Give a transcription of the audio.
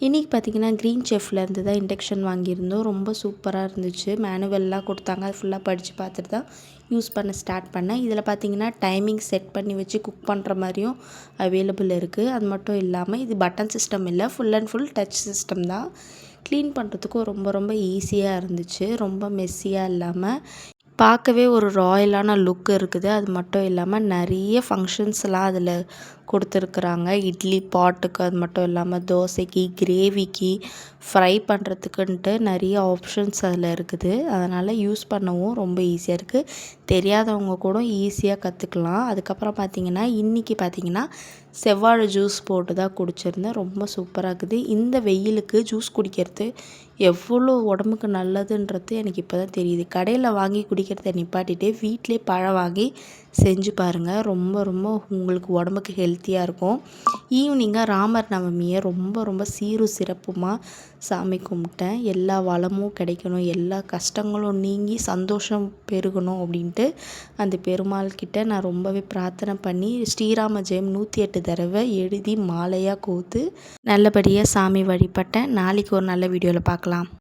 இன்றைக்கி பார்த்திங்கன்னா க்ரீன் செஃப்லேருந்து தான் இண்டக்ஷன் வாங்கியிருந்தோம். ரொம்ப சூப்பராக இருந்துச்சு. மேனுவல்லாம் கொடுத்தாங்க. அது ஃபுல்லாக படித்து பார்த்துட்டு தான் யூஸ் பண்ண ஸ்டார்ட் பண்ணேன். இதில் பார்த்திங்கன்னா டைமிங் செட் பண்ணி வச்சு குக் பண்ணுற மாதிரியும் அவைலபிள் இருக்குது. அது மட்டும் இல்லாமல் இது பட்டன் சிஸ்டம் இல்லை, full and full touch system தான். க்ளீன் பண்ணுறதுக்கும் ரொம்ப ரொம்ப ஈஸியாக இருந்துச்சு. ரொம்ப மெஸ்ஸியாக இல்லாமல் பார்க்கவே ஒரு ராயலான லுக் இருக்குது. அது மட்டும் இல்லாமல் நிறைய ஃபங்க்ஷன்ஸ்லாம் அதில் கொடுத்துருக்குறாங்க. இட்லி பாட்டுக்கு, அது மட்டும் இல்லாமல் தோசைக்கு, கிரேவிக்கு, ஃப்ரை பண்ணுறதுக்குன்ட்டு நிறைய ஆப்ஷன்ஸ் அதில் இருக்குது. அதனால் யூஸ் பண்ணவும் ரொம்ப ஈஸியாக இருக்குது. தெரியாதவங்க கூட ஈஸியாக கற்றுக்கலாம். அதுக்கப்புறம் பார்த்திங்கன்னா இன்றைக்கி பார்த்திங்கன்னா செவ்வாழை ஜூஸ் போட்டு தான் குடிச்சிருந்தேன். ரொம்ப சூப்பராக இருக்குது. இந்த வெயிலுக்கு ஜூஸ் குடிக்கிறது எவ்வளோ உடம்புக்கு நல்லதுன்றது எனக்கு இப்போ தான் தெரியுது. கடையில் வாங்கி குடிக்கிறத நிப்பாட்டிட்டு வீட்டிலே பழம் வாங்கி செஞ்சு பாருங்கள். ரொம்ப ரொம்ப உங்களுக்கு உடம்புக்கு ஹெல்த்தியாக இருக்கும். ஈவினிங்காக ராமர் நவமியை ரொம்ப ரொம்ப சீரும் சிறப்புமாக சாமி கும்பிட்டேன். எல்லா வளமும் கிடைக்கணும், எல்லா கஷ்டங்களும் நீங்கி சந்தோஷம் பெருகணும் அப்படின்ட்டு அந்த பெருமாள் கிட்ட நான் ரொம்பவே பிரார்த்தனை பண்ணி ஸ்ரீராம ஜெயம் 108 தடவை எழுதி மாலையாக கோத்து நல்லபடியாக சாமி வழிபட்டேன். நாளைக்கு ஒரு நல்ல வீடியோவில் பார்க்கலாம்.